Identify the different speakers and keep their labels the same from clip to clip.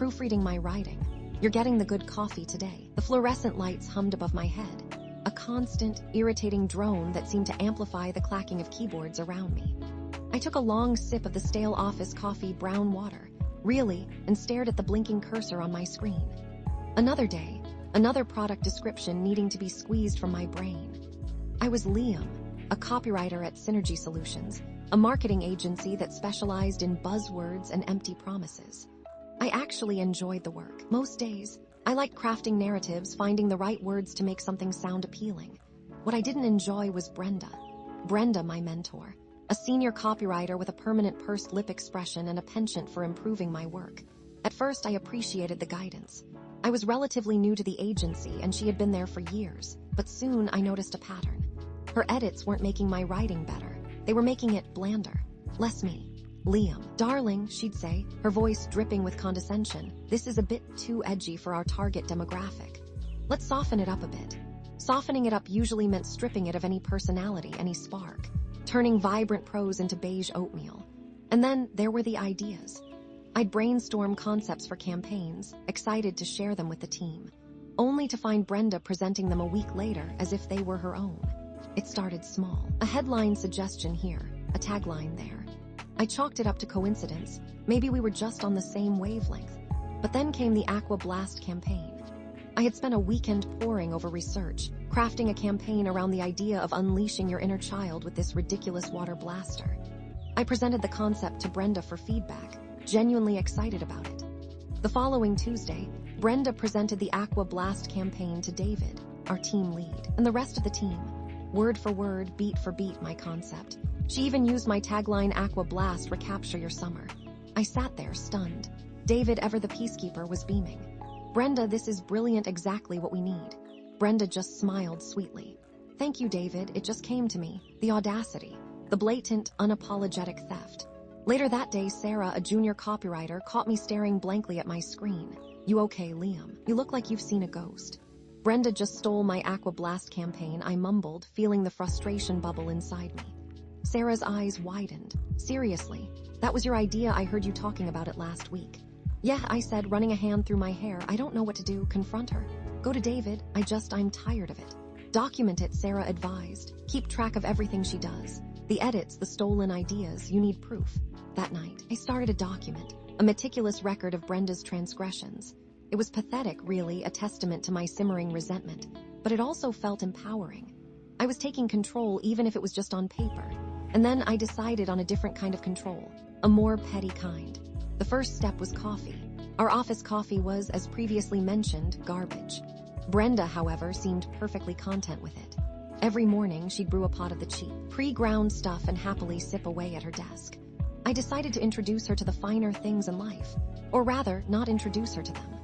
Speaker 1: proofreading my writing. You're getting the good coffee today. The fluorescent lights hummed above my head, a constant, irritating drone that seemed to amplify the clacking of keyboards around me. I took a long sip of the stale office coffee brown water, really, and stared at the blinking cursor on my screen. Another day, another product description needing to be squeezed from my brain. I was Liam, a copywriter at Synergy Solutions, a marketing agency that specialized in buzzwords and empty promises. I actually enjoyed the work. Most days, I liked crafting narratives, finding the right words to make something sound appealing. What I didn't enjoy was Brenda. Brenda, my mentor, a senior copywriter with a permanent pursed lip expression and a penchant for improving my work. At first, I appreciated the guidance. I was relatively new to the agency and she had been there for years, but soon I noticed a pattern. Her edits weren't making my writing better. They were making it blander. Less me. Liam, darling, she'd say, her voice dripping with condescension, this is a bit too edgy for our target demographic. Let's soften it up a bit. Softening it up usually meant stripping it of any personality, any spark, turning vibrant prose into beige oatmeal. And then there were the ideas. I'd brainstorm concepts for campaigns, excited to share them with the team, only to find Brenda presenting them a week later as if they were her own. It started small. A headline suggestion here, a tagline there. I chalked it up to coincidence. Maybe we were just on the same wavelength. But then came the Aqua Blast campaign. I had spent a weekend poring over research, crafting a campaign around the idea of unleashing your inner child with this ridiculous water blaster. I presented the concept to Brenda for feedback, genuinely excited about it. The following Tuesday, Brenda presented the Aqua Blast campaign to David, our team lead, and the rest of the team. Word for word, beat for beat, my concept. She even used my tagline, Aqua Blast, recapture your summer. I sat there, stunned. David, ever the peacekeeper, was beaming. Brenda, this is brilliant, exactly what we need. Brenda just smiled sweetly. Thank you, David, it just came to me. The audacity, the blatant, unapologetic theft. Later that day, Sarah, a junior copywriter, caught me staring blankly at my screen. You okay, Liam? You look like you've seen a ghost. Brenda just stole my Aqua Blast campaign, I mumbled, feeling the frustration bubble inside me. Sarah's eyes widened. Seriously, that was your idea? I heard you talking about it last week. Yeah, I said, running a hand through my hair. I don't know what to do. Confront her. Go to David. I'm tired of it. Document it, Sarah advised. Keep track of everything she does. The edits, the stolen ideas, you need proof. That night, I started a document, a meticulous record of Brenda's transgressions. It was pathetic, really, a testament to my simmering resentment, but it also felt empowering. I was taking control even if it was just on paper. And then I decided on a different kind of control, a more petty kind. The first step was coffee. Our office coffee was, as previously mentioned, garbage. Brenda, however, seemed perfectly content with it. Every morning, she'd brew a pot of the cheap, pre-ground stuff and happily sip away at her desk. I decided to introduce her to the finer things in life, or rather, not introduce her to them.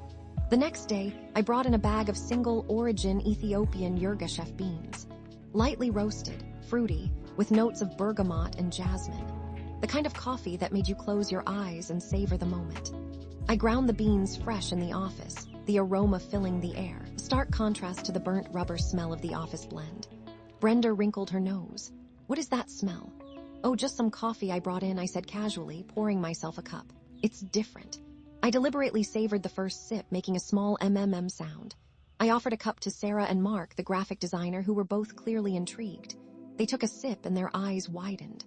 Speaker 1: The next day, I brought in a bag of single-origin Ethiopian Yirgacheffe beans. Lightly roasted, fruity, with notes of bergamot and jasmine. The kind of coffee that made you close your eyes and savor the moment. I ground the beans fresh in the office, the aroma filling the air, a stark contrast to the burnt rubber smell of the office blend. Brenda wrinkled her nose. What is that smell? Oh, just some coffee I brought in, I said casually, pouring myself a cup. It's different. I deliberately savored the first sip, making a small mmm sound. I offered a cup to Sarah and Mark, the graphic designer, who were both clearly intrigued. They took a sip and their eyes widened.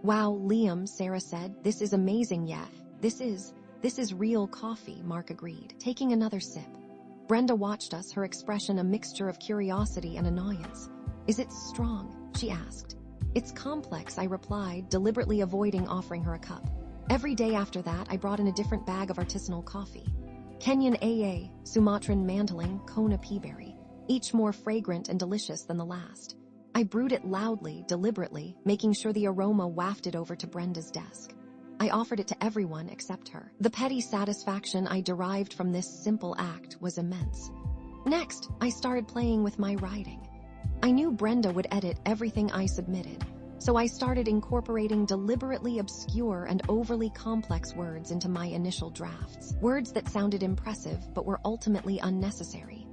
Speaker 1: Wow, Liam, Sarah said, this is amazing, yeah. This is real coffee, Mark agreed, taking another sip. Brenda watched us, her expression a mixture of curiosity and annoyance. Is it strong? She asked. It's complex, I replied, deliberately avoiding offering her a cup. Every day after that, I brought in a different bag of artisanal coffee. Kenyan AA, Sumatran Mandling, Kona Peaberry, each more fragrant and delicious than the last. I brewed it loudly, deliberately, making sure the aroma wafted over to Brenda's desk. I offered it to everyone except her. The petty satisfaction I derived from this simple act was immense. Next, I started playing with my writing. I knew Brenda would edit everything I submitted, so I started incorporating deliberately obscure and overly complex words into my initial drafts. Words that sounded impressive but were ultimately unnecessary.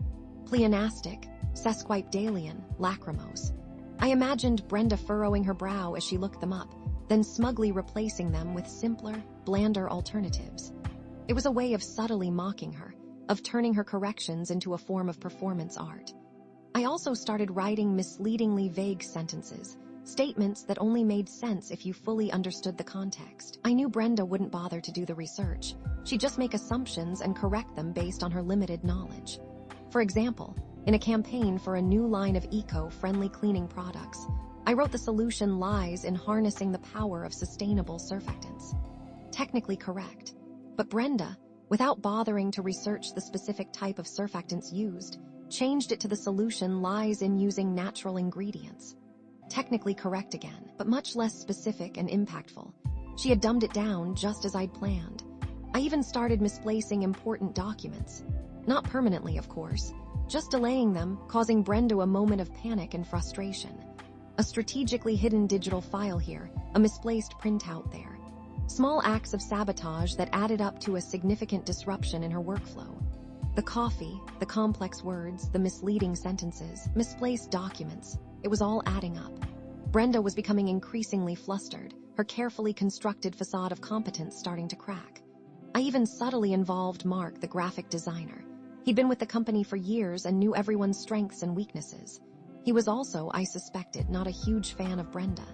Speaker 1: Pleonastic, sesquipedalian, lachrymose. I imagined Brenda furrowing her brow as she looked them up, then smugly replacing them with simpler, blander alternatives. It was a way of subtly mocking her, of turning her corrections into a form of performance art. I also started writing misleadingly vague sentences, statements that only made sense if you fully understood the context. I knew Brenda wouldn't bother to do the research. She'd just make assumptions and correct them based on her limited knowledge. For example, in a campaign for a new line of eco-friendly cleaning products, I wrote the solution lies in harnessing the power of sustainable surfactants. Technically correct, but Brenda, without bothering to research the specific type of surfactants used, changed it to the solution lies in using natural ingredients. Technically correct again, but much less specific and impactful. She had dumbed it down just as I'd planned. I even started misplacing important documents. Not permanently, of course, just delaying them, causing Brenda a moment of panic and frustration. A strategically hidden digital file here, a misplaced printout there. Small acts of sabotage that added up to a significant disruption in her workflow. The coffee, the complex words, the misleading sentences, misplaced documents, it was all adding up. Brenda was becoming increasingly flustered, her carefully constructed facade of competence starting to crack. I even subtly involved Mark, the graphic designer. He'd been with the company for years and knew everyone's strengths and weaknesses. He was also, I suspected, not a huge fan of Brenda.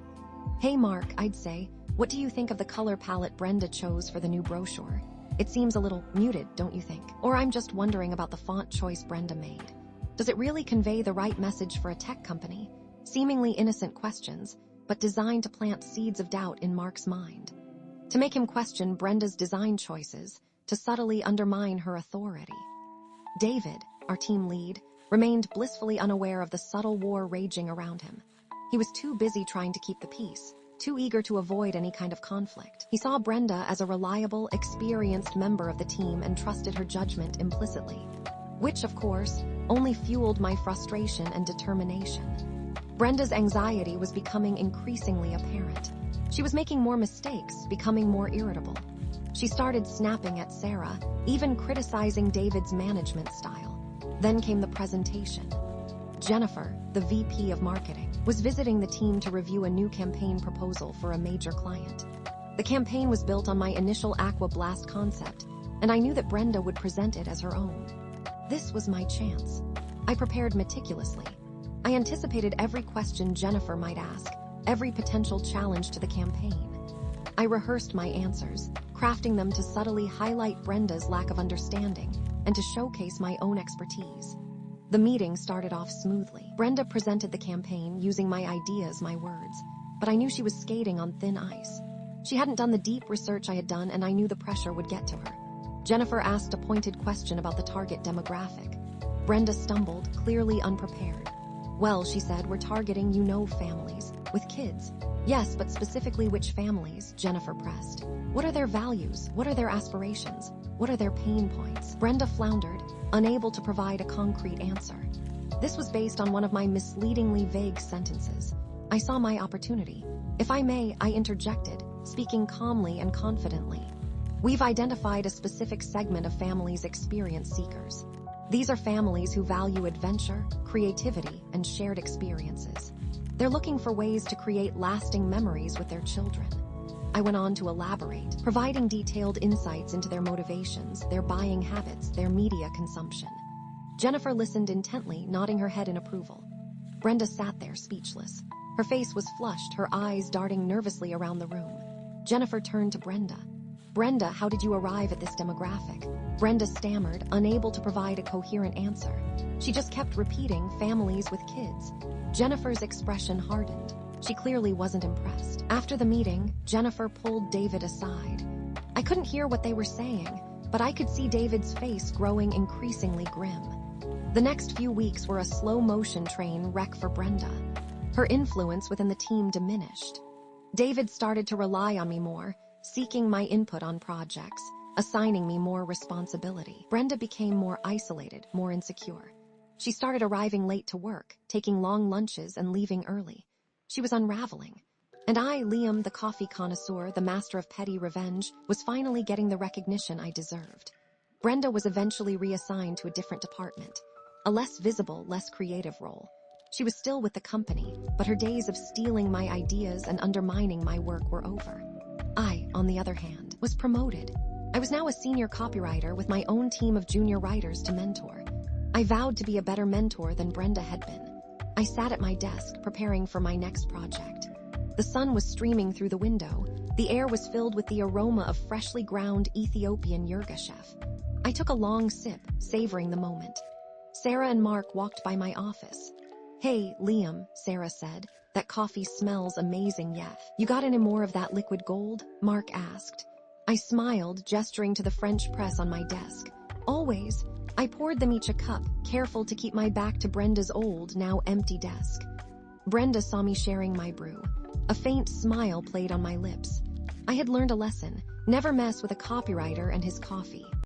Speaker 1: "Hey Mark," I'd say, "what do you think of the color palette Brenda chose for the new brochure? It seems a little muted, don't you think? Or I'm just wondering about the font choice Brenda made. Does it really convey the right message for a tech company?" Seemingly innocent questions, but designed to plant seeds of doubt in Mark's mind. To make him question Brenda's design choices, to subtly undermine her authority. David, our team lead, remained blissfully unaware of the subtle war raging around him. He was too busy trying to keep the peace, too eager to avoid any kind of conflict. He saw Brenda as a reliable, experienced member of the team and trusted her judgment implicitly. Which, of course, only fueled my frustration and determination. Brenda's anxiety was becoming increasingly apparent. She was making more mistakes, becoming more irritable. She started snapping at Sarah, even criticizing David's management style. Then came the presentation. Jennifer, the VP of marketing, was visiting the team to review a new campaign proposal for a major client. The campaign was built on my initial Aqua Blast concept, and I knew that Brenda would present it as her own. This was my chance. I prepared meticulously. I anticipated every question Jennifer might ask, every potential challenge to the campaign. I rehearsed my answers, crafting them to subtly highlight Brenda's lack of understanding and to showcase my own expertise. The meeting started off smoothly. Brenda presented the campaign using my ideas, my words, but I knew she was skating on thin ice. She hadn't done the deep research I had done, and I knew the pressure would get to her. Jennifer asked a pointed question about the target demographic. Brenda stumbled, clearly unprepared. "Well," she said, "we're targeting, families, with kids." "Yes, but specifically which families?" Jennifer pressed. "What are their values? What are their aspirations? What are their pain points?" Brenda floundered, unable to provide a concrete answer. This was based on one of my misleadingly vague sentences. I saw my opportunity. "If I may," I interjected, speaking calmly and confidently. "We've identified a specific segment of families experience seekers. These are families who value adventure, creativity, and shared experiences. They're looking for ways to create lasting memories with their children." I went on to elaborate, providing detailed insights into their motivations, their buying habits, their media consumption. Jennifer listened intently, nodding her head in approval. Brenda sat there speechless. Her face was flushed, her eyes darting nervously around the room. Jennifer turned to Brenda. "Brenda, how did you arrive at this demographic?" Brenda stammered, unable to provide a coherent answer. She just kept repeating, "families with kids." Jennifer's expression hardened. She clearly wasn't impressed. After the meeting, Jennifer pulled David aside. I couldn't hear what they were saying, but I could see David's face growing increasingly grim. The next few weeks were a slow-motion train wreck for Brenda. Her influence within the team diminished. David started to rely on me more, seeking my input on projects, assigning me more responsibility. Brenda became more isolated, more insecure. She started arriving late to work, taking long lunches and leaving early. She was unraveling. And I, Liam, the coffee connoisseur, the master of petty revenge, was finally getting the recognition I deserved. Brenda was eventually reassigned to a different department, a less visible, less creative role. She was still with the company, but her days of stealing my ideas and undermining my work were over. I, on the other hand, was promoted. I was now a senior copywriter with my own team of junior writers to mentor. I vowed to be a better mentor than Brenda had been. I sat at my desk, preparing for my next project. The sun was streaming through the window. The air was filled with the aroma of freshly ground Ethiopian yirgacheffe. I took a long sip, savoring the moment. Sarah and Mark walked by my office. "Hey, Liam," Sarah said. "That coffee smells amazing, yef. You got any more of that liquid gold?" Mark asked. I smiled, gesturing to the French press on my desk. "Always." I poured them each a cup, careful to keep my back to Brenda's old, now empty desk. Brenda saw me sharing my brew. A faint smile played on my lips. I had learned a lesson: never mess with a copywriter and his coffee.